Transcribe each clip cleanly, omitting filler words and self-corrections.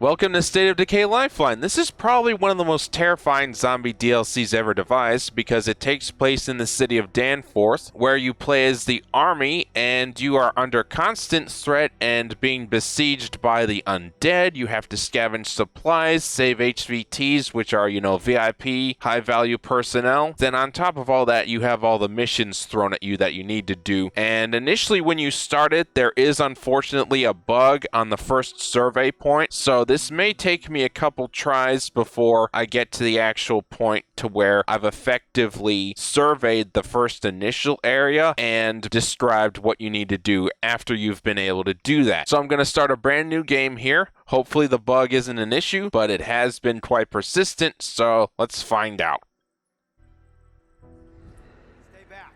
Welcome to State of Decay Lifeline. This is probably one of the most terrifying zombie DLCs ever devised because it takes place in the city of Danforth, where you play as the army and you are under constant threat and being besieged by the undead. You have to scavenge supplies, save HVTs, which are, VIP, high-value personnel. Then on top of all that, you have all the missions thrown at you that you need to do. And initially when you start it, there is unfortunately a bug on the first survey point, so this may take me a couple tries before I get to the actual point to where I've effectively surveyed the first initial area and described what you need to do after you've been able to do that. So I'm going to start a brand new game here. Hopefully the bug isn't an issue, but it has been quite persistent, so let's find out. Stay back.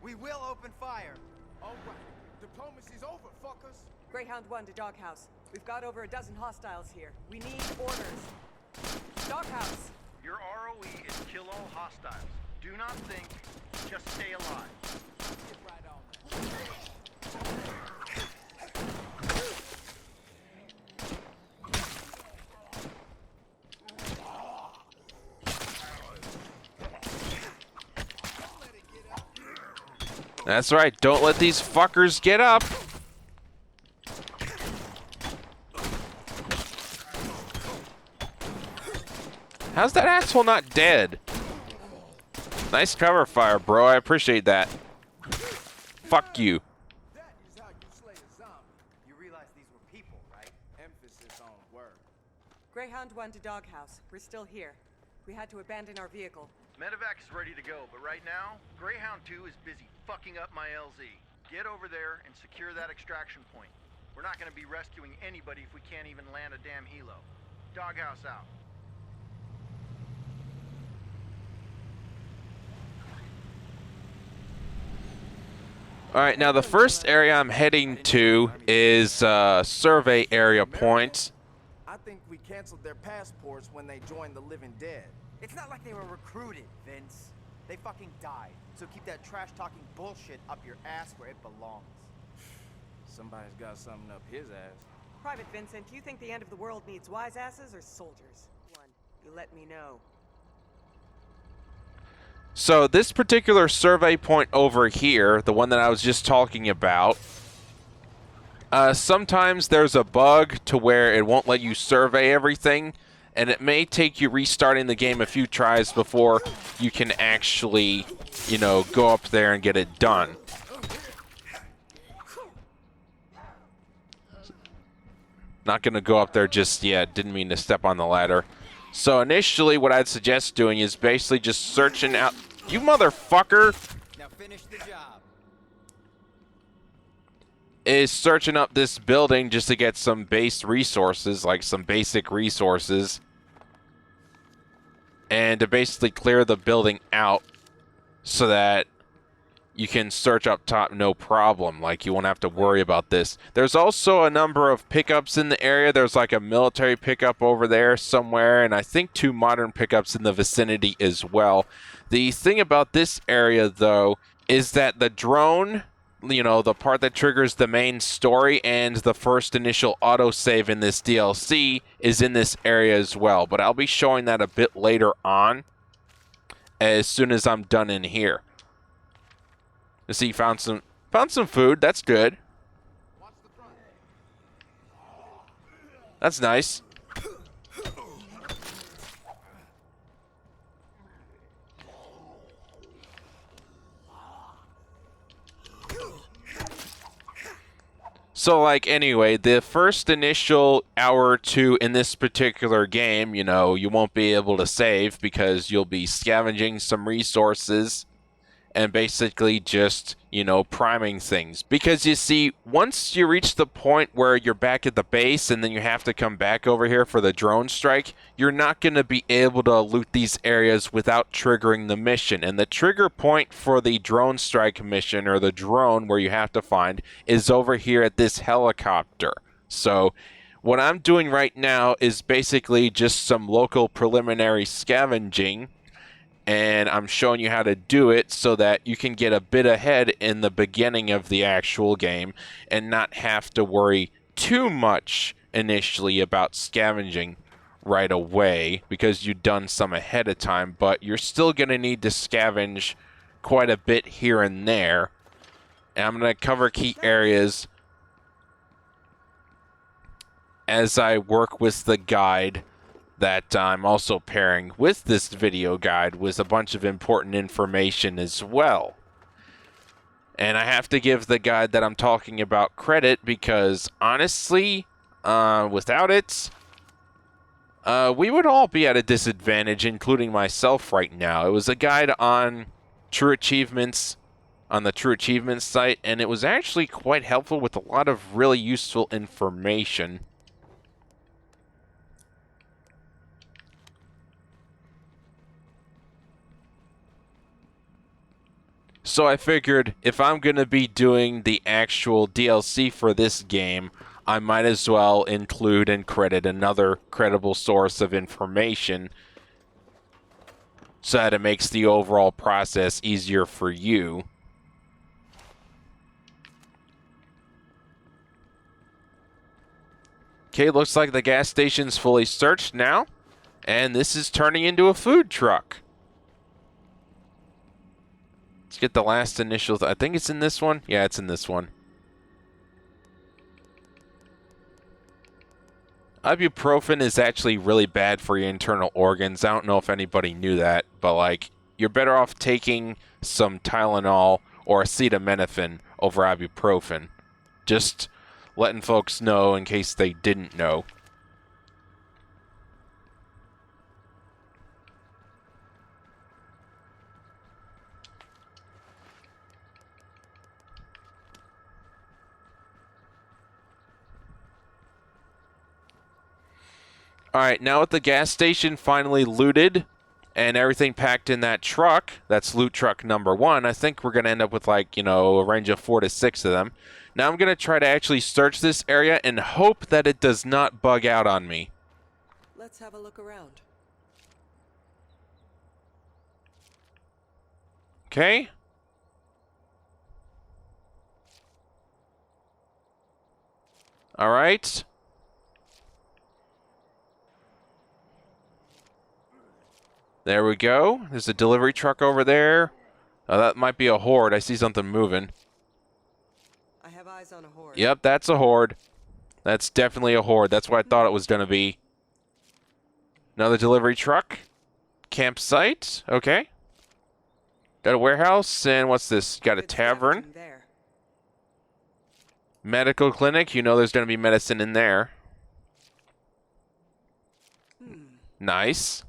We will open fire. All right. Diplomacy's over, fuckers. Greyhound 1 to Doghouse. We've got over a dozen hostiles here. We need orders. Doghouse! Your ROE is kill all hostiles. Do not think, just stay alive. Get right on that. That's right, don't let these fuckers get up. How's that asshole not dead? Nice cover fire, bro. I appreciate that. Fuck you. That is how you slay a zombie. You realize these were people, right? Emphasis on word. Greyhound 1 to Doghouse. We're still here. We had to abandon our vehicle. Medevac is ready to go, but right now, Greyhound 2 is busy fucking up my LZ. Get over there and secure that extraction point. We're not gonna be rescuing anybody if we can't even land a damn helo. Doghouse out. Alright, now the first area I'm heading to is survey area point. I think we canceled their passports when they joined the living dead. It's not like they were recruited, Vince. They fucking died. So keep that trash-talking bullshit up your ass where it belongs. Somebody's got something up his ass. Private Vincent, do you think the end of the world needs wise asses or soldiers? One, you let me know. So this particular survey point over here, the one that I was just talking about, sometimes there's a bug to where it won't let you survey everything, and it may take you restarting the game a few tries before you can actually, go up there and get it done. Not going to go up there just yet. Didn't mean to step on the ladder. So initially what I'd suggest doing is basically just searching out... You motherfucker! Now finish the job. Is searching up this building just to get some base resources, like some basic resources. And to basically clear the building out so that you can search up top no problem. Like, you won't have to worry about this. There's also a number of pickups in the area. There's like a military pickup over there somewhere, and I think 2 modern pickups in the vicinity as well. The thing about this area, though, is that the drone, the part that triggers the main story and the first initial autosave in this DLC is in this area as well. But I'll be showing that a bit later on, as soon as I'm done in here. You see, found some food. That's good. That's nice. So, anyway, the first initial hour or two in this particular game, you won't be able to save because you'll be scavenging some resources and basically just, priming things. Because you see, once you reach the point where you're back at the base and then you have to come back over here for the drone strike, you're not going to be able to loot these areas without triggering the mission. And the trigger point for the drone strike mission, or the drone where you have to find, is over here at this helicopter. So what I'm doing right now is basically just some local preliminary scavenging, and I'm showing you how to do it so that you can get a bit ahead in the beginning of the actual game and not have to worry too much initially about scavenging right away because you've done some ahead of time, but you're still going to need to scavenge quite a bit here and there. And I'm going to cover key areas as I work with the guide that I'm also pairing with this video guide with a bunch of important information as well. And I have to give the guide that I'm talking about credit because, honestly, without it, we would all be at a disadvantage, including myself right now. It was a guide on True Achievements, on the True Achievements site, and it was actually quite helpful with a lot of really useful information. So I figured if I'm going to be doing the actual DLC for this game, I might as well include and credit another credible source of information so that it makes the overall process easier for you. Okay, looks like the gas station's fully searched now, and this is turning into a food truck. Let's get the last initials. I think it's in this one. Yeah, it's in this one. Ibuprofen is actually really bad for your internal organs. I don't know if anybody knew that, but like, you're better off taking some Tylenol or acetaminophen over ibuprofen. Just letting folks know in case they didn't know. Alright, now with the gas station finally looted and everything packed in that truck, that's loot truck number 1, I think we're going to end up with, like, you know, a range of 4 to 6 of them. Now I'm going to try to actually search this area and hope that it does not bug out on me. Let's have a look around. Okay. Alright. There we go. There's a delivery truck over there. Oh, that might be a horde. I see something moving. I have eyes on a horde. Yep, that's a horde. That's definitely a horde. That's what I thought it was going to be. Another delivery truck. Campsite. Okay. Got a warehouse. And what's this? Got a tavern. There. Medical clinic. You know there's going to be medicine in there. Nice.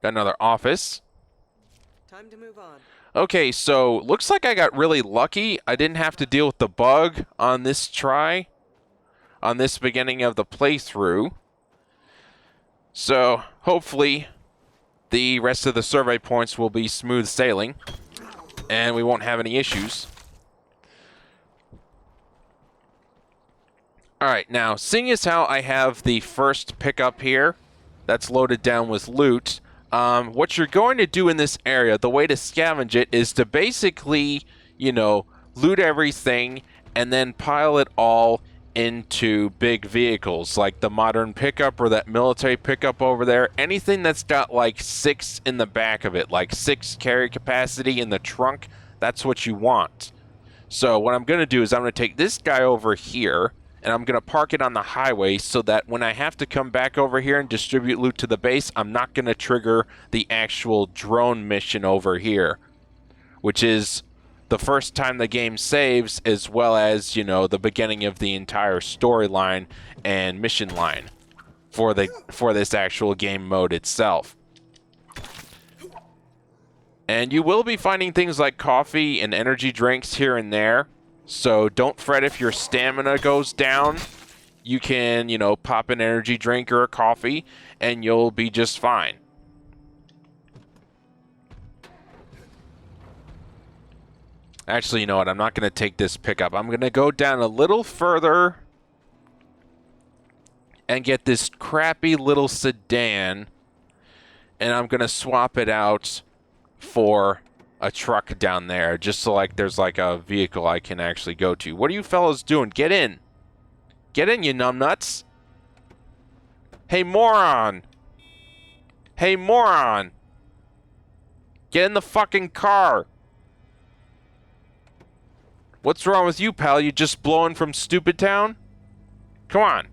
Got another office. Time to move on. Okay, so looks like I got really lucky. I didn't have to deal with the bug on this try, on this beginning of the playthrough. So hopefully the rest of the survey points will be smooth sailing and we won't have any issues. Alright, now seeing as how I have the first pickup here that's loaded down with loot, what you're going to do in this area, the way to scavenge it, is to basically, you know, loot everything and then pile it all into big vehicles, like the modern pickup or that military pickup over there. Anything that's got like 6 in the back of it, like 6 carry capacity in the trunk, that's what you want. So what I'm going to do is I'm going to take this guy over here, and I'm going to park it on the highway so that when I have to come back over here and distribute loot to the base, I'm not going to trigger the actual drone mission over here, which is the first time the game saves, as well as, you know, the beginning of the entire storyline and mission line for this actual game mode itself. And you will be finding things like coffee and energy drinks here and there. So don't fret if your stamina goes down. You can, you know, pop an energy drink or a coffee and you'll be just fine. Actually, you know what? I'm not going to take this pickup. I'm going to go down a little further and get this crappy little sedan, and I'm going to swap it out for a truck down there, just so like there's like a vehicle I can actually go to. What are you fellas doing? Get in. Get in, you numbnuts. Hey, moron. Hey, moron. Get in the fucking car. What's wrong with you, pal? You just blowing from Stupid Town? Come on.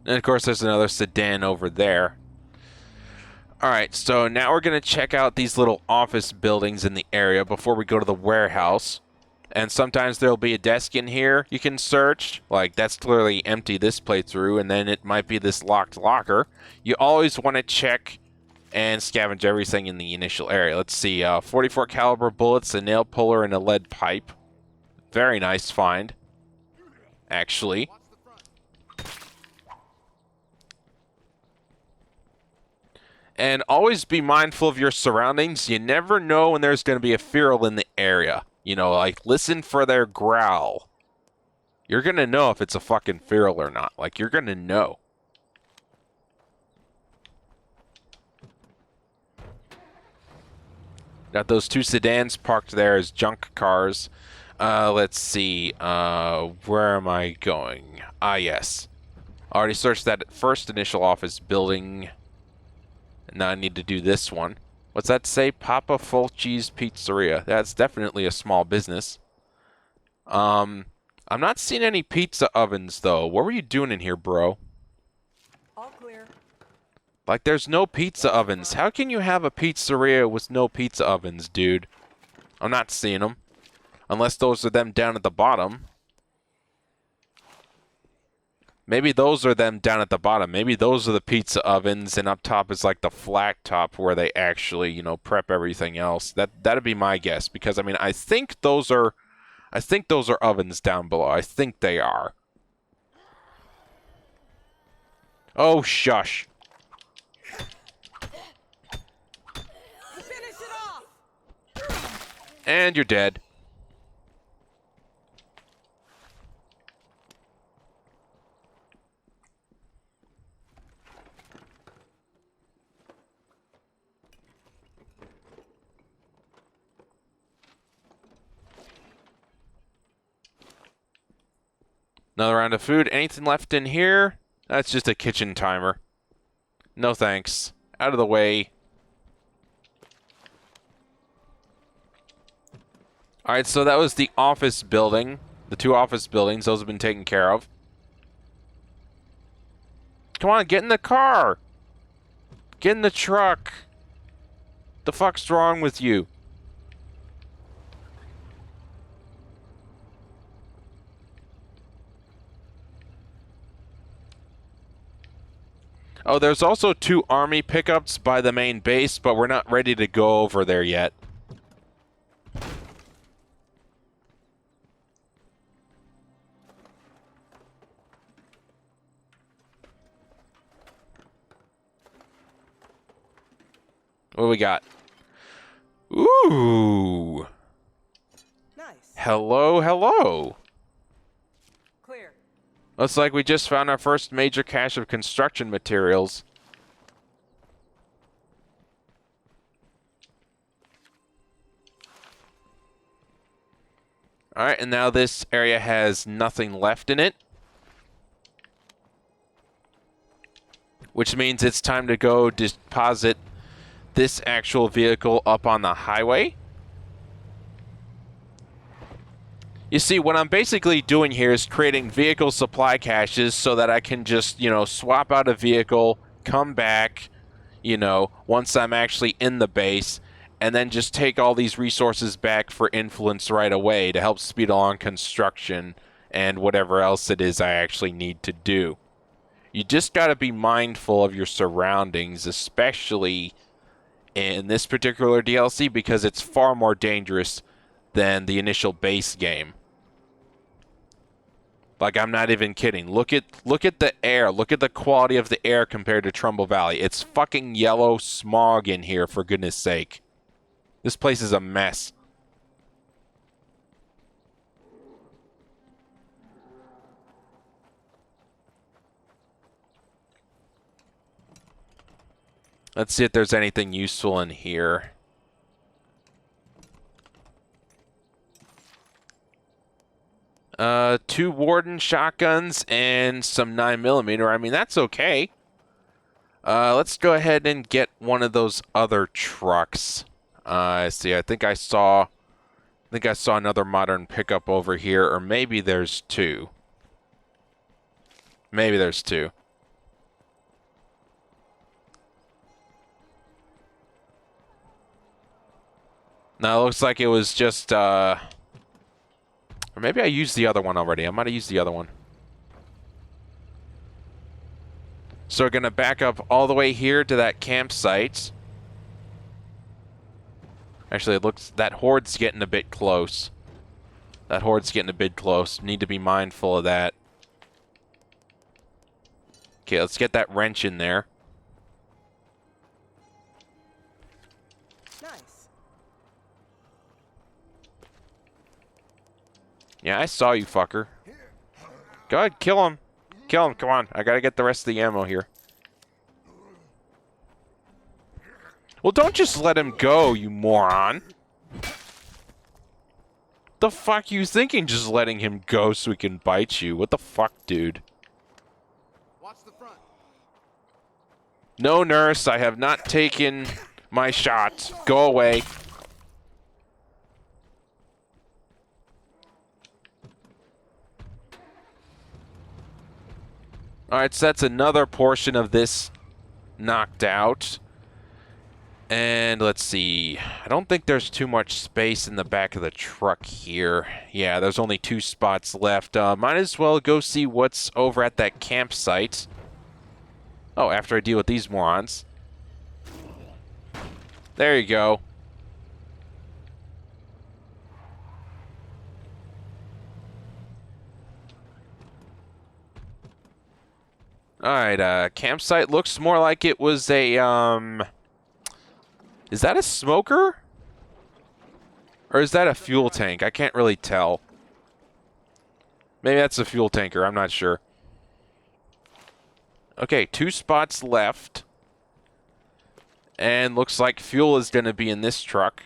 And of course, there's another sedan over there. Alright, so now we're going to check out these little office buildings in the area before we go to the warehouse. And sometimes there'll be a desk in here you can search. Like, that's clearly empty this playthrough, and then it might be this locked locker. You always want to check and scavenge everything in the initial area. Let's see, 44 caliber bullets, a nail puller, and a lead pipe. Very nice find, actually. And always be mindful of your surroundings. You never know when there's going to be a feral in the area. You know, like, listen for their growl. You're going to know if it's a fucking feral or not. Like, you're going to know. Got those two sedans parked there as junk cars. Let's see. Where am I going? Ah, yes. Already searched that first initial office building. Now I need to do this one. What's that say? Papa Fulci's Pizzeria. That's definitely a small business. I'm not seeing any pizza ovens, though. What were you doing in here, bro? All clear. Like, there's no pizza ovens. How can you have a pizzeria with no pizza ovens, dude? I'm not seeing them. Unless those are them down at the bottom. Maybe those are them down at the bottom. Maybe those are the pizza ovens, and up top is like the flat top where they actually, you know, prep everything else. That'd be my guess, because I mean, I think those are ovens down below. I think they are. Oh, shush. Finish it off. And you're dead. Another round of food. Anything left in here? That's just a kitchen timer. No thanks. Out of the way. Alright, so that was the office building. The two office buildings. Those have been taken care of. Come on, get in the car! Get in the truck! The fuck's wrong with you? Oh, there's also two army pickups by the main base, but we're not ready to go over there yet. What do we got? Ooh. Nice. Hello, hello. Clear. Looks like we just found our first major cache of construction materials. Alright, and now this area has nothing left in it. Which means it's time to go deposit this actual vehicle up on the highway. You see, what I'm basically doing here is creating vehicle supply caches so that I can just, you know, swap out a vehicle, come back, you know, once I'm actually in the base, and then just take all these resources back for influence right away to help speed along construction and whatever else it is I actually need to do. You just got to be mindful of your surroundings, especially in this particular DLC, because it's far more dangerous than the initial base game. Like, I'm not even kidding. Look at the air. Look at the quality of the air compared to Trumbull Valley. It's fucking yellow smog in here, for goodness sake. This place is a mess. Let's see if there's anything useful in here. Two Warden shotguns and some 9mm. I mean, that's okay. Let's go ahead and get one of those other trucks. I see. I think I saw another modern pickup over here, or maybe there's two. Maybe there's two. No, it looks like it was just, or maybe I used the other one already. I might have used the other one. So we're going to back up all the way here to that campsite. Actually, it looks, that horde's getting a bit close. That horde's getting a bit close. Need to be mindful of that. Okay, let's get that wrench in there. Nice. Yeah, I saw you, fucker. Go ahead, kill him. Kill him, come on. I gotta get the rest of the ammo here. Well, don't just let him go, you moron. The fuck you thinking just letting him go so he can bite you? What the fuck, dude? Watch the front. No, nurse, I have not taken my shot. Go away. Alright, so that's another portion of this knocked out. And let's see. I don't think there's too much space in the back of the truck here. Yeah, there's only 2 spots left. Might as well go see what's over at that campsite. Oh, after I deal with these morons. There you go. Alright, campsite looks more like it was a, is that a smoker? Or is that a fuel tank? I can't really tell. Maybe that's a fuel tanker, I'm not sure. Okay, 2 spots left. And looks like fuel is going to be in this truck.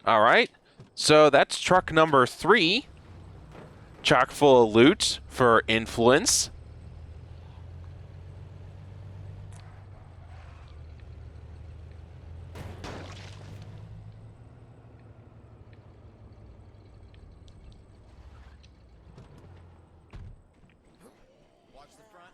All right, so that's truck number 3. Chock full of loot for influence. Watch the front.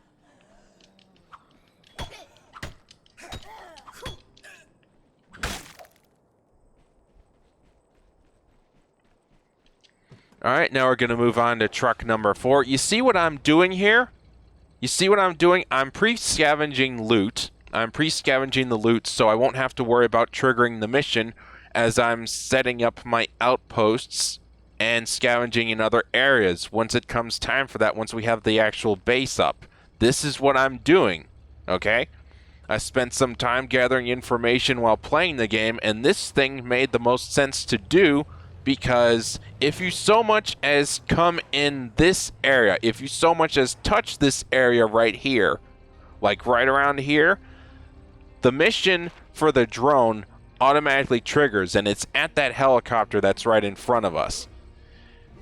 All right, now we're going to move on to truck number 4. You see what I'm doing here? You see what I'm doing? I'm pre-scavenging loot. I'm pre-scavenging the loot so I won't have to worry about triggering the mission as I'm setting up my outposts and scavenging in other areas once it comes time for that, once we have the actual base up. This is what I'm doing, okay? I spent some time gathering information while playing the game, and this thing made the most sense to do because if you so much as come in this area, if you so much as touch this area right here, like right around here, the mission for the drone automatically triggers, and it's at that helicopter that's right in front of us.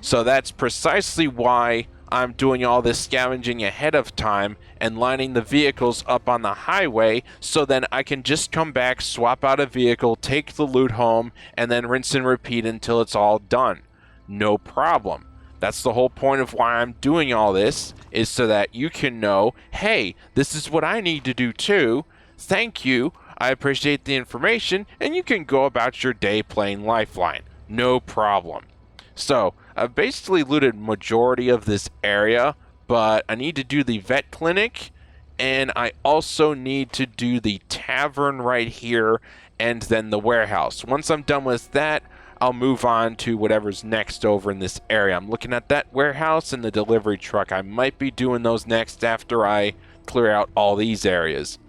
So that's precisely why I'm doing all this scavenging ahead of time and lining the vehicles up on the highway so then I can just come back, swap out a vehicle, take the loot home, and then rinse and repeat until it's all done. No problem. That's the whole point of why I'm doing all this, is so that you can know, hey, this is what I need to do too. Thank you. I appreciate the information, and you can go about your day playing Lifeline. No problem. So, I've basically looted majority of this area, but I need to do the vet clinic, and I also need to do the tavern right here, and then the warehouse. Once I'm done with that, I'll move on to whatever's next over in this area. I'm looking at that warehouse and the delivery truck. I might be doing those next after I clear out all these areas.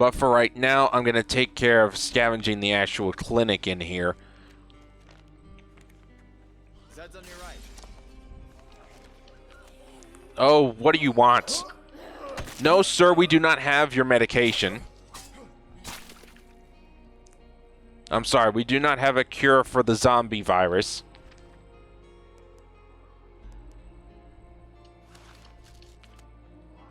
But for right now, I'm going to take care of scavenging the actual clinic in here. Zed's on your right. Oh, what do you want? No, sir, we do not have your medication. I'm sorry, we do not have a cure for the zombie virus.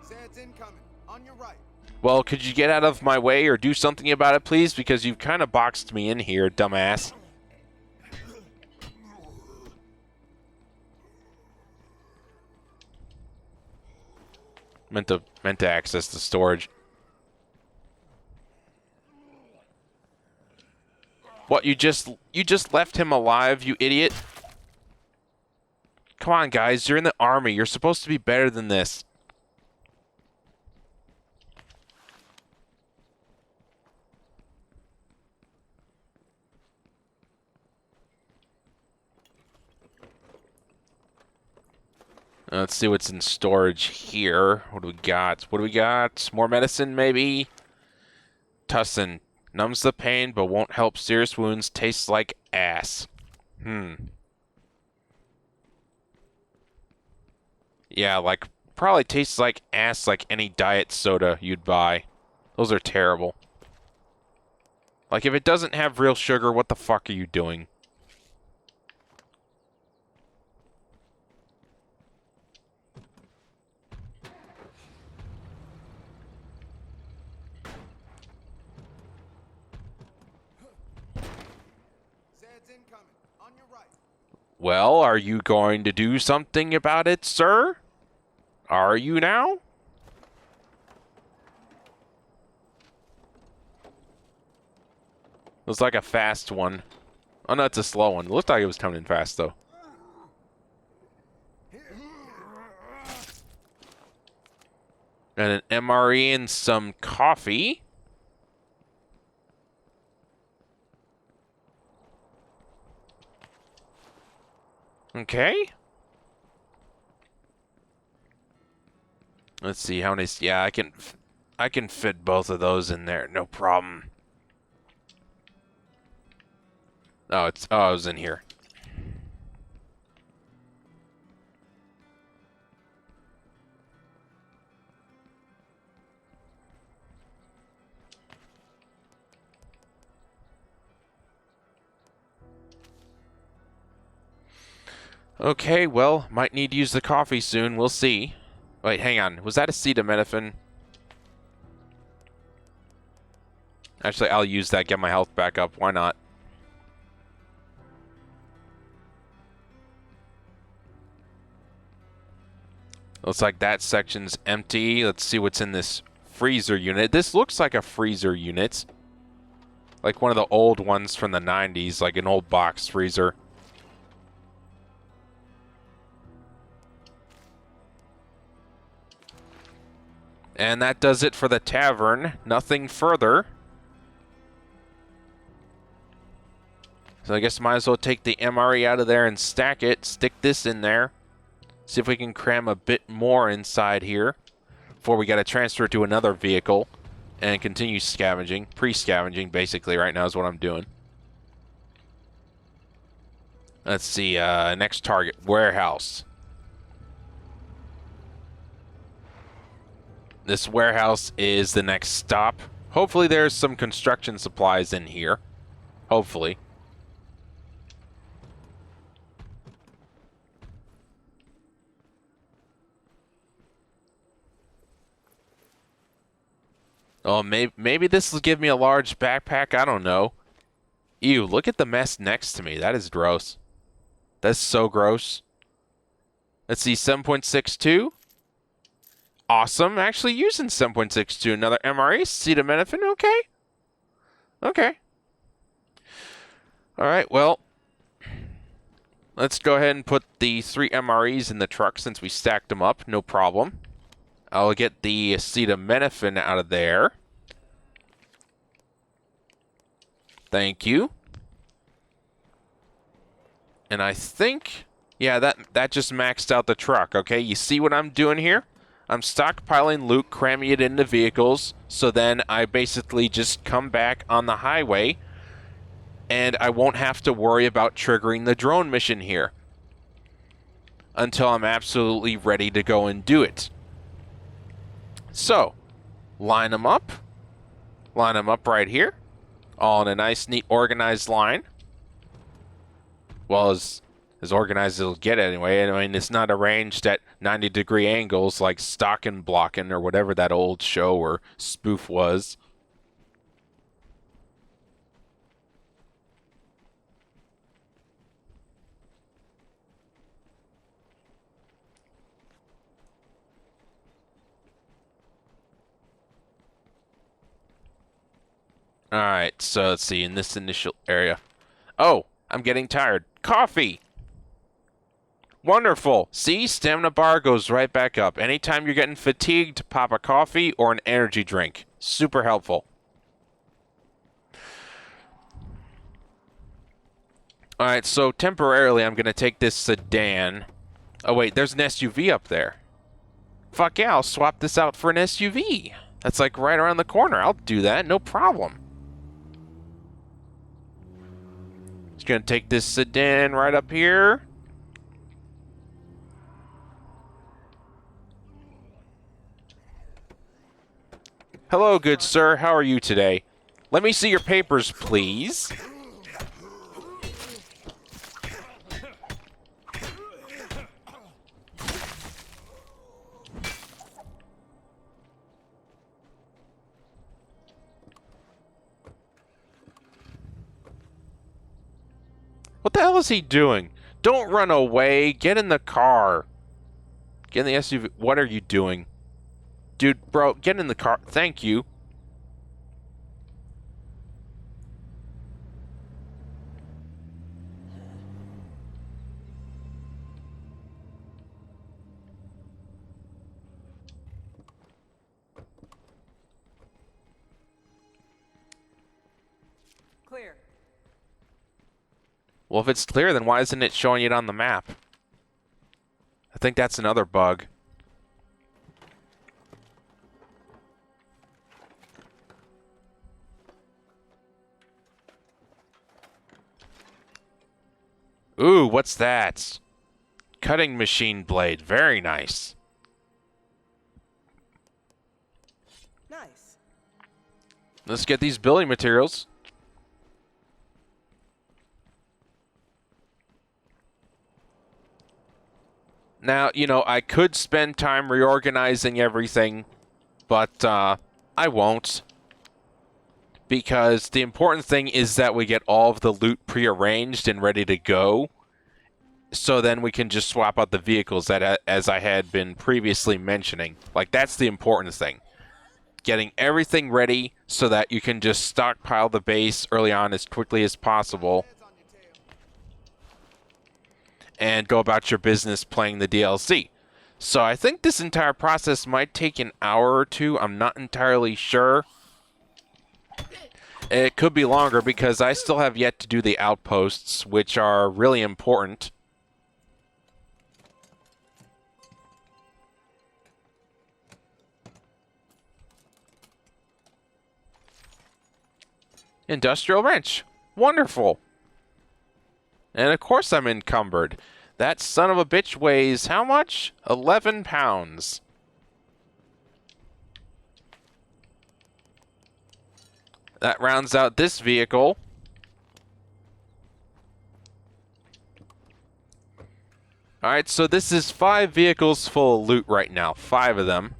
Zed's incoming. On your right. Well, could you get out of my way or do something about it, please? Because you've kind of boxed me in here, dumbass. Meant to access the storage. What, you just left him alive, you idiot? Come on, guys, you're in the army. You're supposed to be better than this. Let's see what's in storage here. What do we got? What do we got? More medicine, maybe? Tussin. Numbs the pain, but won't help serious wounds. Tastes like ass. Yeah, like, probably tastes like ass like any diet soda you'd buy. Those are terrible. Like, if it doesn't have real sugar, what the fuck are you doing? Zed's incoming. On your right. Well, are you going to do something about it, sir? Are you now? Looks like a fast one. Oh no, it's a slow one. It looked like it was coming in fast, though. And an MRE and some coffee. Okay. Let's see how many. Yeah, I can fit both of those in there. No problem. Oh, it was in here. Okay, well, might need to use the coffee soon. We'll see. Wait, hang on. Was that acetaminophen? Actually, I'll use that, get my health back up. Why not? Looks like that section's empty. Let's see what's in this freezer unit. This looks like a freezer unit. Like one of the old ones from the 90s, like an old box freezer. And that does it for the tavern. Nothing further. So I guess might as well take the MRE out of there and stack it. Stick this in there. See if we can cram a bit more inside here before we got to transfer to another vehicle and continue scavenging. Pre-scavenging, basically, right now is what I'm doing. Let's see. Next target, warehouse. This warehouse is the next stop. Hopefully there's some construction supplies in here. Hopefully. Oh, maybe this will give me a large backpack. I don't know. Ew, look at the mess next to me. That is gross. That's so gross. Let's see, 7.62. Awesome. Actually using 7.62. Another MRE. Acetaminophen. Okay. Okay. All right, well, let's go ahead and put the 3 MREs in the truck since we stacked them up. No problem. I'll get the acetaminophen out of there. Thank you. And I think, yeah, that just maxed out the truck, okay? You see what I'm doing here? I'm stockpiling loot, cramming it into vehicles, so then I basically just come back on the highway, and I won't have to worry about triggering the drone mission here until I'm absolutely ready to go and do it. So, line them up right here, all in a nice, neat, organized line. Well, as organized as it'll get anyway. I mean, it's not arranged at 90-degree angles like Stockin' Blockin' or whatever that old show or spoof was. Alright, so let's see, in this initial area. Oh, I'm getting tired. Coffee! Wonderful! See, stamina bar goes right back up. Anytime you're getting fatigued, pop a coffee or an energy drink. Super helpful. Alright, so temporarily I'm going to take this sedan. Oh wait, there's an SUV up there. Fuck yeah, I'll swap this out for an SUV. That's like right around the corner. I'll do that, no problem. Just gonna take this sedan right up here. Hello, good sir. How are you today? Let me see your papers, please. What the hell is he doing? Don't run away. Get in the car. Get in the SUV. What are you doing? Dude, bro, get in the car. Thank you. Clear. Well, if it's clear, then why isn't it showing it on the map? I think that's another bug. Ooh, what's that? Cutting machine blade. Very nice. Nice. Let's get these building materials. Now, you know, I could spend time reorganizing everything, but I won't. Because the important thing is that we get all of the loot prearranged and ready to go. So then we can just swap out the vehicles that, as I had been previously mentioning. Like, that's the important thing. Getting everything ready so that you can just stockpile the base early on as quickly as possible. And go about your business playing the DLC. So I think this entire process might take an hour or two. I'm not entirely sure. It could be longer because I still have yet to do the outposts, which are really important. Industrial wrench. Wonderful. And of course I'm encumbered. That son of a bitch weighs how much? 11 pounds. That rounds out this vehicle. Alright, so this is 5 vehicles full of loot right now. 5 of them.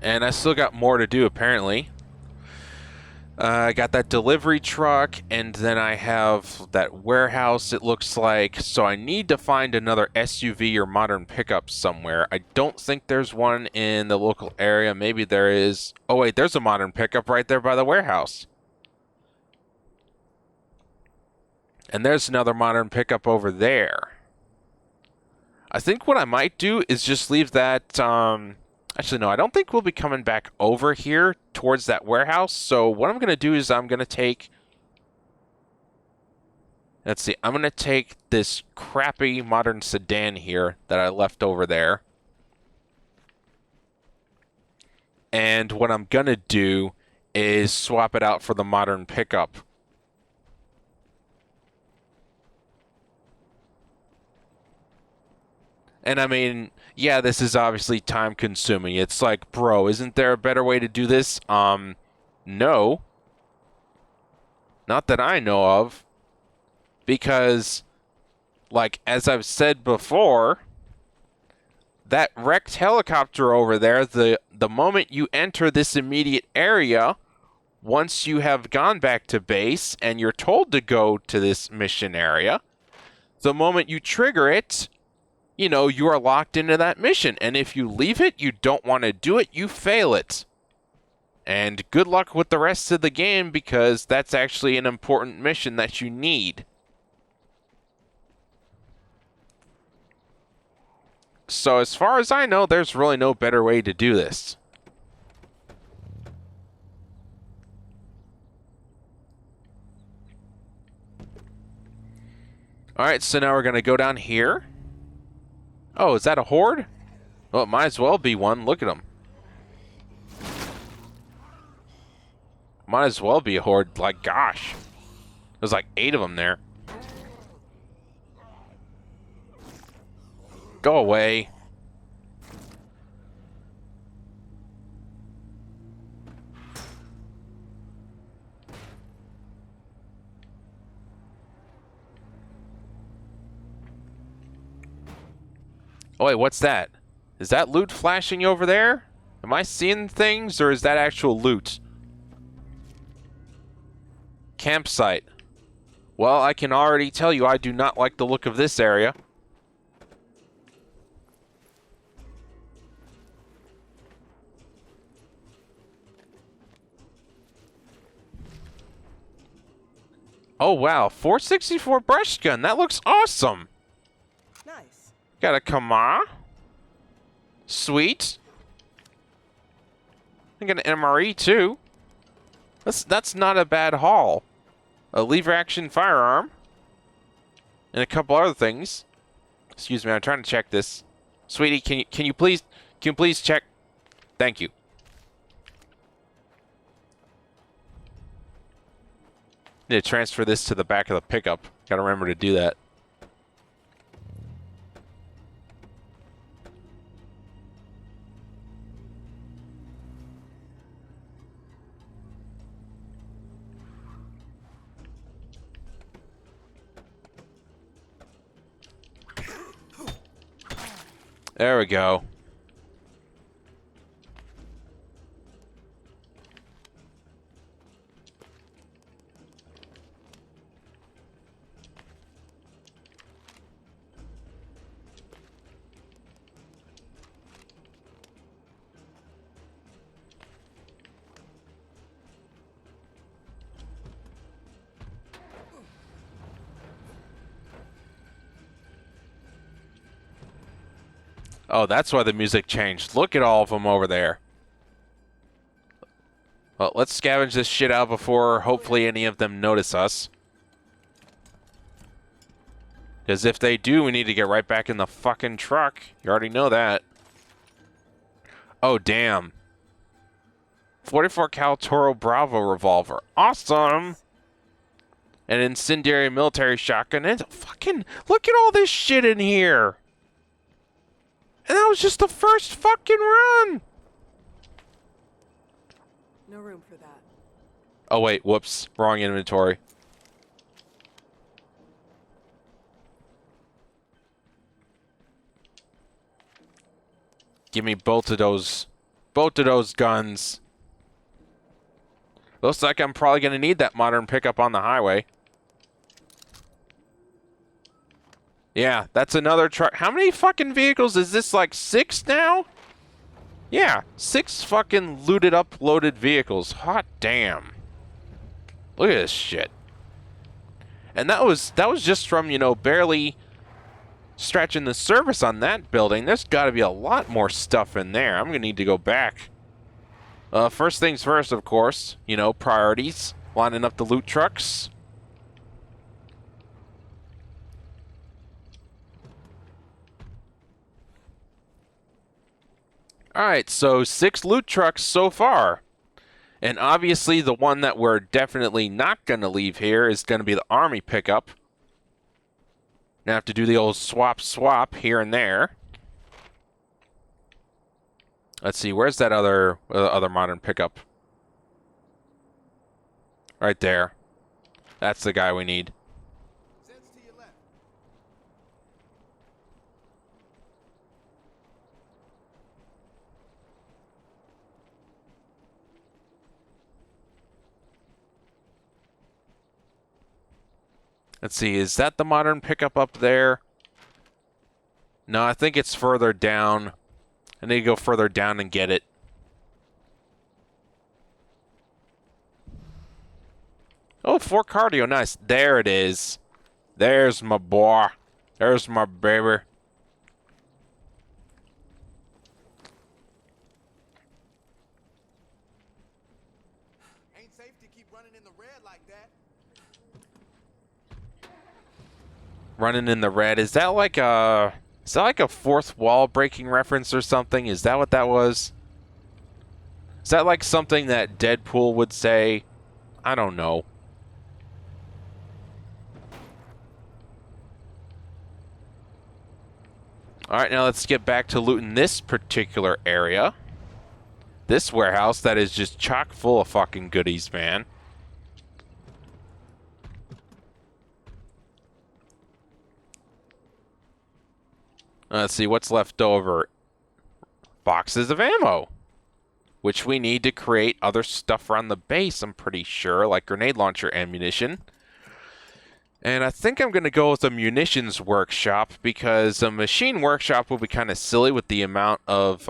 And I still got more to do, apparently. I got that delivery truck, and then I have that warehouse, it looks like. So I need to find another SUV or modern pickup somewhere. I don't think there's one in the local area. Maybe there is. Oh, wait, there's a modern pickup right there by the warehouse. And there's another modern pickup over there. I think what I might do is just leave that... Actually, no, I don't think we'll be coming back over here towards that warehouse. So what I'm going to do is I'm going to take... Let's see. I'm going to take this crappy modern sedan here that I left over there. And what I'm going to do is swap it out for the modern pickup. And I mean, yeah, this is obviously time consuming. It's like, bro, isn't there a better way to do this? No. Not that I know of. Because, like, as I've said before, that wrecked helicopter over there, the moment you enter this immediate area, once you have gone back to base and you're told to go to this mission area, the moment you trigger it, you know, you are locked into that mission. And if you leave it, you don't want to do it, you fail it. And good luck with the rest of the game, because that's actually an important mission that you need. So as far as I know, there's really no better way to do this. Alright, so now we're going to go down here. Oh, is that a horde? Well, it might as well be one. Look at them. Might as well be a horde. Like, gosh. There's like 8 of them there. Go away. Oh, wait, what's that? Is that loot flashing over there? Am I seeing things, or is that actual loot? Campsite. Well, I can already tell you I do not like the look of this area. Oh, wow. 464 brush gun. That looks awesome. Nice. Got a Kama. Sweet. I got an MRE, too. That's not a bad haul. A lever action firearm. And a couple other things. Excuse me, I'm trying to check this. Sweetie, can you please check? Thank you. Need to transfer this to the back of the pickup. Gotta remember to do that. There we go. Oh, that's why the music changed. Look at all of them over there. Well, let's scavenge this shit out before hopefully any of them notice us. Because if they do, we need to get right back in the fucking truck. You already know that. Oh, damn. 44 cal Toro Bravo revolver. Awesome! An incendiary military shotgun. And fucking, look at all this shit in here! And that was just the first fucking run! No room for that. Oh wait, whoops. Wrong inventory. Give me both of those guns. Looks like I'm probably gonna need that modern pickup on the highway. Yeah, that's another truck. How many fucking vehicles is this? Like 6 now? Yeah, 6 fucking looted up, loaded vehicles. Hot damn. Look at this shit. And that was just from, you know, barely scratching the surface on that building. There's got to be a lot more stuff in there. I'm gonna need to go back. First things first, of course. You know, priorities. Lining up the loot trucks. Alright, so 6 loot trucks so far. And obviously the one that we're definitely not going to leave here is going to be the army pickup. Now have to do the old swap here and there. Let's see, where's that other modern pickup? Right there. That's the guy we need. Zed's to your left. Let's see, is that the modern pickup up there? No, I think it's further down. I need to go further down and get it. Oh, 4 cardio, nice. There it is. There's my boy. There's my baby. Ain't safe to keep running in the red like that. Running in the red. Is that like a fourth wall breaking reference or something? Is that what that was? Is that like something that Deadpool would say? I don't know. Alright, now let's get back to looting this particular area. This warehouse that is just chock full of fucking goodies, man. Let's see what's left over. Boxes of ammo, which we need to create other stuff around the base, I'm pretty sure, like grenade launcher ammunition. And I think I'm going to go with a munitions workshop because a machine workshop will be kind of silly with the amount of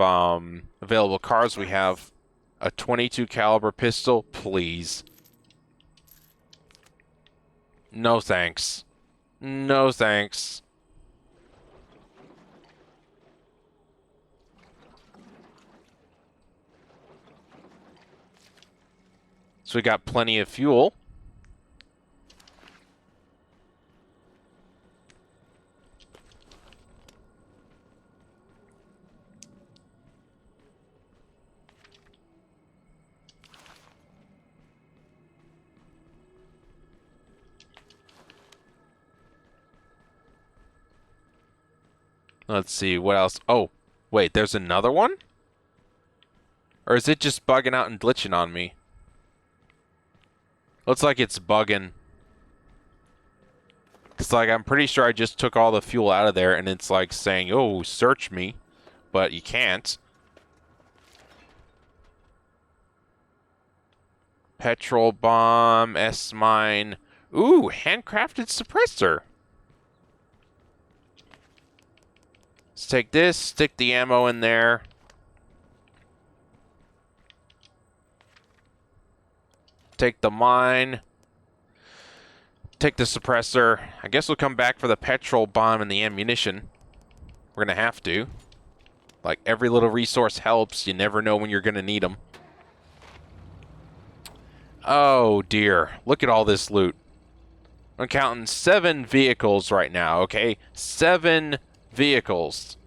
available cars we have. A 22 caliber pistol, please. No thanks. No thanks. So we got plenty of fuel. Let's see, what else? Oh, wait, there's another one? Or is it just bugging out and glitching on me? Looks like it's bugging. It's like, I'm pretty sure I just took all the fuel out of there and it's like saying, oh, search me. But you can't. Petrol bomb, S-mine. Ooh, handcrafted suppressor. Let's take this, stick the ammo in there. Take the mine. Take the suppressor. I guess we'll come back for the petrol bomb and the ammunition. We're gonna have to. Like, every little resource helps. You never know when you're gonna need them. Oh, dear. Look at all this loot. I'm counting 7 vehicles right now, okay? 7 vehicles.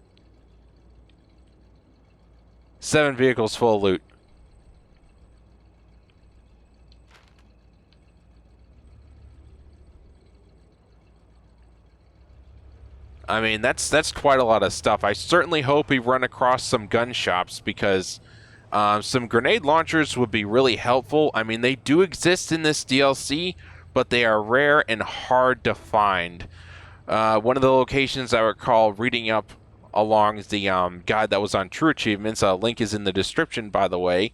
7 vehicles full of loot. I mean, that's quite a lot of stuff. I certainly hope we run across some gun shops because some grenade launchers would be really helpful. I mean, they do exist in this DLC, but they are rare and hard to find. One of the locations I recall reading up along the guide that was on True Achievements, link is in the description, by the way,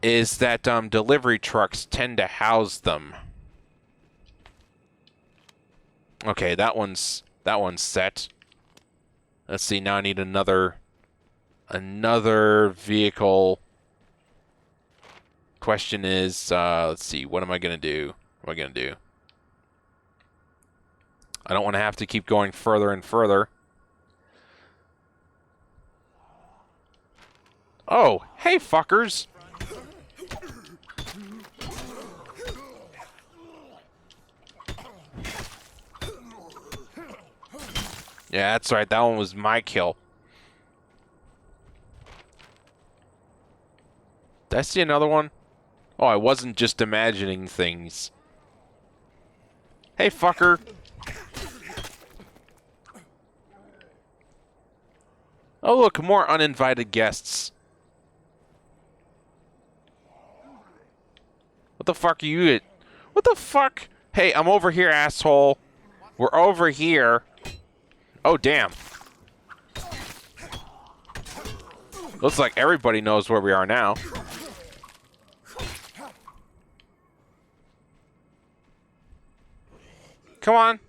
is that delivery trucks tend to house them. Okay, that one's set. Let's see, now I need another vehicle. Question is, let's see, what am I gonna do? What am I gonna do? I don't want to have to keep going further and further. Oh, hey fuckers! Yeah, that's right. That one was my kill. Did I see another one? Oh, I wasn't just imagining things. Hey, fucker. Oh, look, more uninvited guests. What the fuck are you at? What the fuck? Hey, I'm over here, asshole. We're over here. Oh, damn. Looks like everybody knows where we are now. Come on.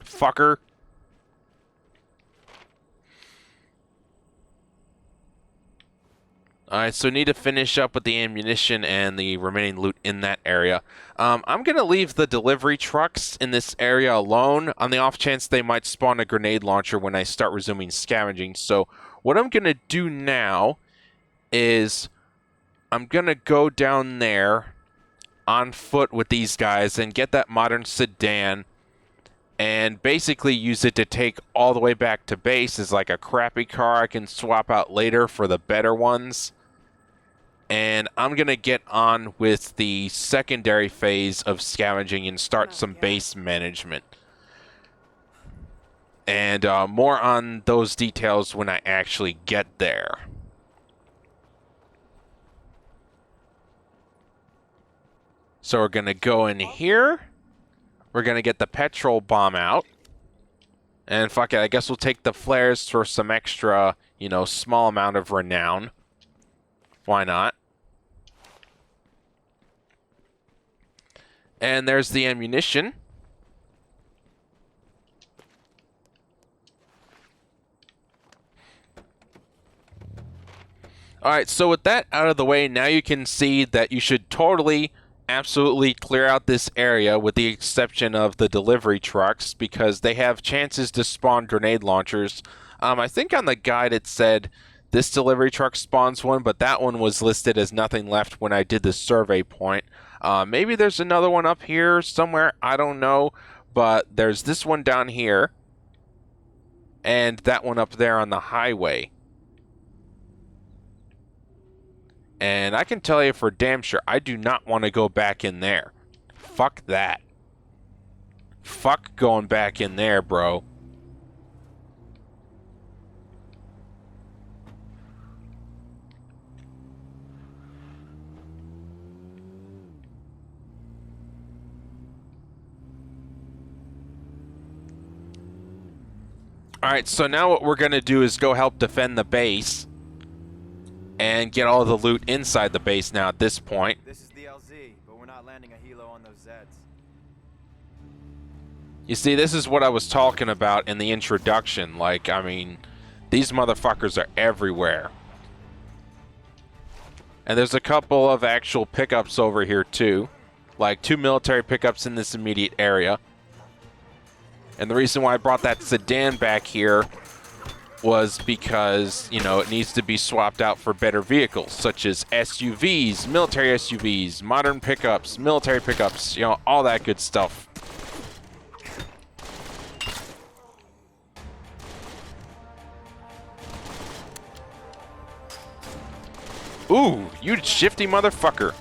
Fucker. Alright, so need to finish up with the ammunition and the remaining loot in that area. I'm going to leave the delivery trucks in this area alone on the off chance they might spawn a grenade launcher when I start resuming scavenging. So what I'm going to do now is I'm going to go down there on foot with these guys and get that modern sedan and basically use it to take all the way back to base as like a crappy car I can swap out later for the better ones. And I'm going to get on with the secondary phase of scavenging and start some base management. And more on those details when I actually get there. So we're going to go in here. We're going to get the petrol bomb out. And fuck it, I guess we'll take the flares for some extra, you know, small amount of renown. Why not? And there's the ammunition. Alright, so with that out of the way, now you can see that you should totally, absolutely clear out this area with the exception of the delivery trucks because they have chances to spawn grenade launchers. I think on the guide it said this delivery truck spawns one, but that one was listed as nothing left when I did the survey point. Maybe there's another one up here somewhere, I don't know, but there's this one down here and that one up there on the highway. And I can tell you for damn sure, I do not want to go back in there. Fuck that. Fuck going back in there, bro. Alright, so now what we're going to do is go help defend the base. And get all the loot inside the base now at this point. This is the LZ, but we're not landing a helo on those Zeds. You see, this is what I was talking about in the introduction. Like, I mean, these motherfuckers are everywhere. And there's a couple of actual pickups over here too. Like 2 military pickups in this immediate area. And the reason why I brought that sedan back here was because, you know, it needs to be swapped out for better vehicles, such as SUVs, military SUVs, modern pickups, military pickups, you know, all that good stuff. Ooh, you shifty motherfucker.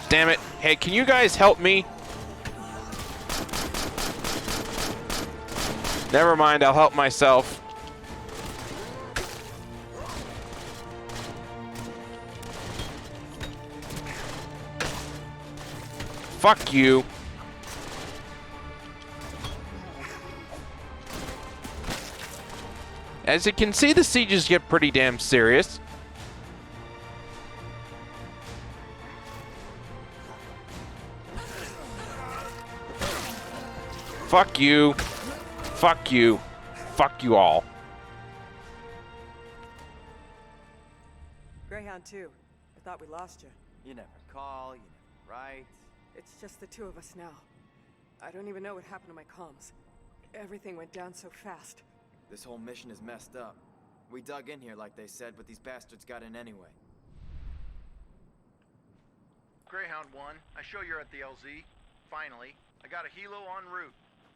Damn it. Hey, can you guys help me? Never mind, I'll help myself. Fuck you. As you can see, the sieges get pretty damn serious. Fuck you. Fuck you. Fuck you all. Greyhound 2, I thought we lost you. You never call, you never write. It's just the two of us now. I don't even know what happened to my comms. Everything went down so fast. This whole mission is messed up. We dug in here like they said, but these bastards got in anyway. Greyhound 1, I show you're at the LZ. Finally. I got a helo en route.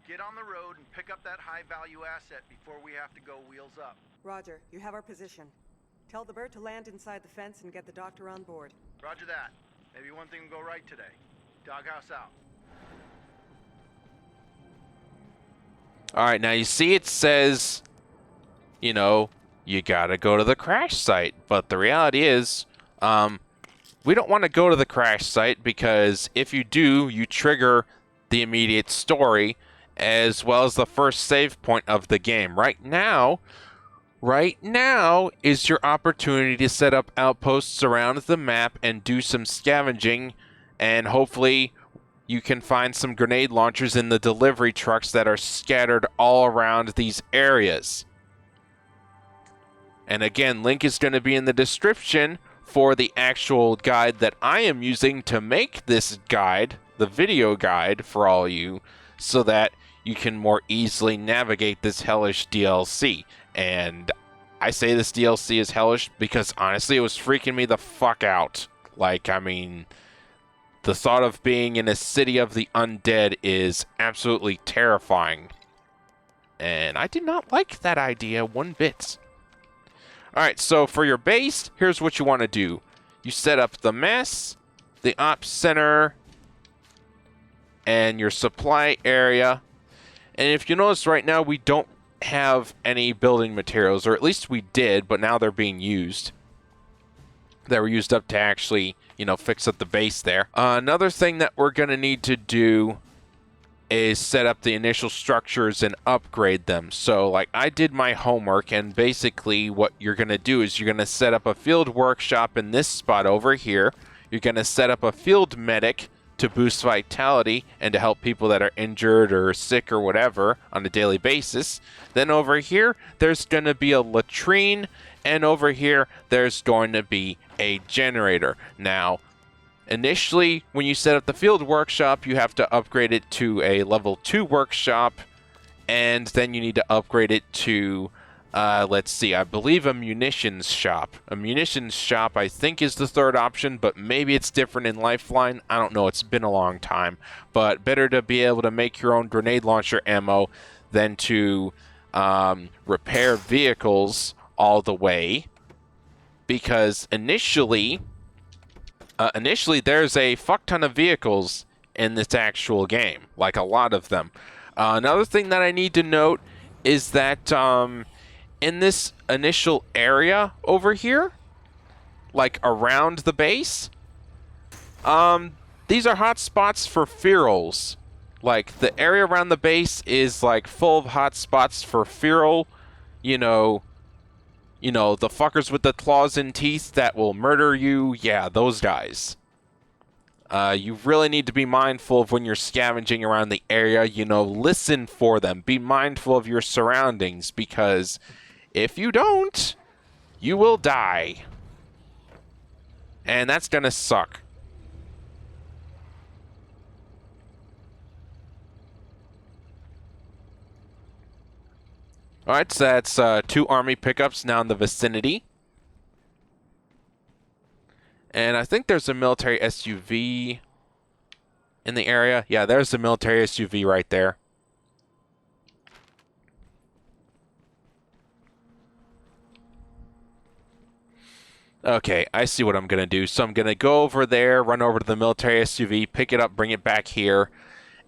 Get on the road and pick up that high-value asset before we have to go wheels up. Roger, you have our position. Tell the bird to land inside the fence and get the doctor on board. Roger that. Maybe one thing will go right today. Doghouse out. Alright, now you see it says, you know, you gotta go to the crash site. But the reality is, we don't want to go to the crash site because if you do, you trigger the immediate story as well as the first save point of the game. Right now is your opportunity to set up outposts around the map and do some scavenging, and hopefully you can find some grenade launchers in the delivery trucks that are scattered all around these areas. And again, link is going to be in the description for the actual guide that I am using to make this guide, the video guide for all you, so that you can more easily navigate this hellish DLC. And I say this DLC is hellish because honestly it was freaking me the fuck out. Like, I mean, the thought of being in a city of the undead is absolutely terrifying. And I did not like that idea one bit. Alright, so for your base, here's what you want to do. You set up the mess, the ops center, and your supply area. And if you notice right now, we don't have any building materials, or at least we did, but now they're being used. They were used up to actually, you know, fix up the base there. Another thing that we're going to need to do is set up the initial structures and upgrade them. So, like, I did my homework, and basically what you're going to do is you're going to set up a field workshop in this spot over here. You're going to set up a field medic to boost vitality and to help people that are injured or sick or whatever on a daily basis. Then over here, there's going to be a latrine, and over here, there's going to be a generator. Now, initially, when you set up the field workshop, you have to upgrade it to a level 2 workshop, and then you need to upgrade it to, let's see, I believe a munitions shop. A munitions shop, I think, is the third option, but maybe it's different in Lifeline. I don't know, it's been a long time. But better to be able to make your own grenade launcher ammo than to repair vehicles all the way, because initially there's a fuck ton of vehicles in this actual game, like a lot of them. Another thing that I need to note is that in this initial area over here, like around the base, these are hot spots for ferals. Like, the area around the base is like full of hot spots for feral, you know, the fuckers with the claws and teeth that will murder you. Yeah, those guys. You really need to be mindful of when you're scavenging around the area. You know, listen for them. Be mindful of your surroundings, because if you don't, you will die. And that's gonna suck. Alright, so that's 2 army pickups now in the vicinity. And I think there's a military SUV in the area. Yeah, there's the military SUV right there. Okay, I see what I'm going to do. So I'm going to go over there, run over to the military SUV, pick it up, bring it back here.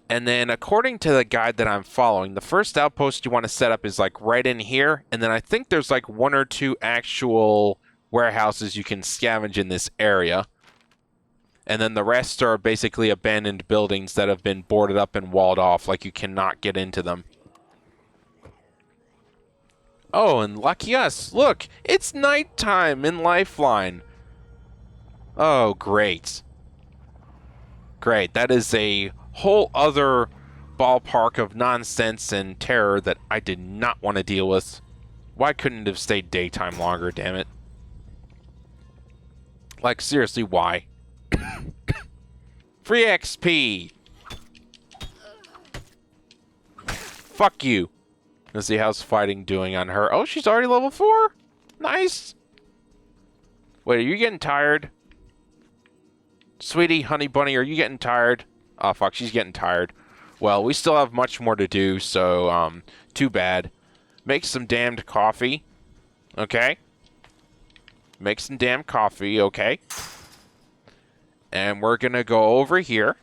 And then according to the guide that I'm following, the first outpost you want to set up is like right in here. And then I think there's like 1 or 2 actual warehouses you can scavenge in this area. And then the rest are basically abandoned buildings that have been boarded up and walled off, like you cannot get into them. Oh, and lucky us. Look, it's nighttime in Lifeline. Oh, great. Great, that is a whole other ballpark of nonsense and terror that I did not want to deal with. Why couldn't it have stayed daytime longer, damn it? Like, seriously, why? Free XP! Fuck you. Let's see how's fighting doing on her. Oh, she's already level 4? Nice! Wait, are you getting tired? Sweetie, honey bunny, are you getting tired? Oh, fuck, she's getting tired. Well, we still have much more to do, so, too bad. Make some damned coffee. Okay? Make some damn coffee, okay? And we're gonna go over here.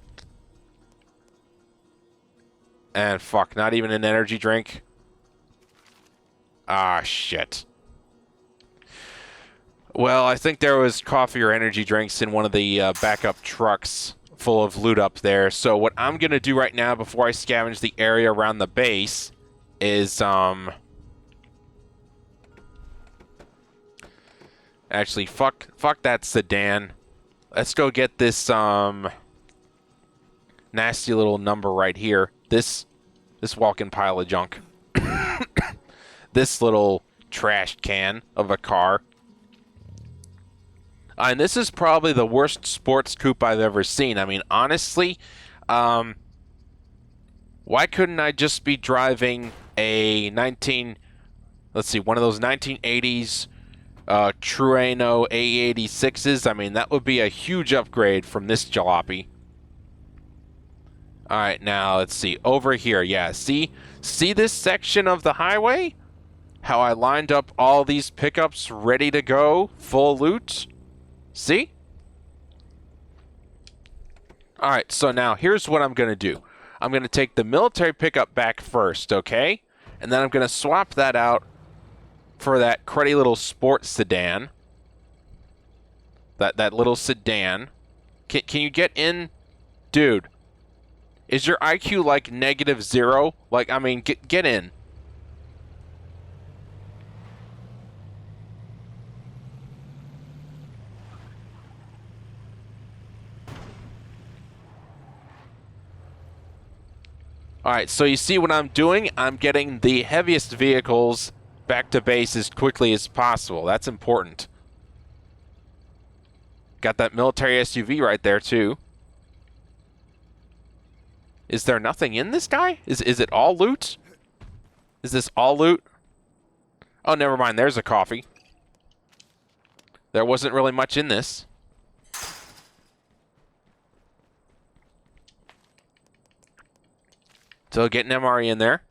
And fuck, not even an energy drink. Ah, shit. Well, I think there was coffee or energy drinks in one of the backup trucks full of loot up there. So what I'm going to do right now before I scavenge the area around the base is, actually, fuck that sedan. Let's go get this, nasty little number right here. This walking pile of junk. This little trash can of a car. And this is probably the worst sports coupe I've ever seen. I mean, honestly, why couldn't I just be driving a one of those 1980s Trueno A86s? I mean, that would be a huge upgrade from this jalopy. All right, now let's see. Over here, yeah, see this section of the highway? How I lined up all these pickups ready to go, full loot? See? Alright, so now here's what I'm going to do. I'm going to take the military pickup back first, okay? And then I'm going to swap that out for that cruddy little sports sedan. That little sedan. Can you get in? Dude, is your IQ like -0? Like, I mean, get in. Alright, so you see what I'm doing? I'm getting the heaviest vehicles back to base as quickly as possible. That's important. Got that military SUV right there, too. Is there nothing in this guy? Is it all loot? Is this all loot? Oh, never mind. There's a coffee. There wasn't really much in this. So get an MRE in there.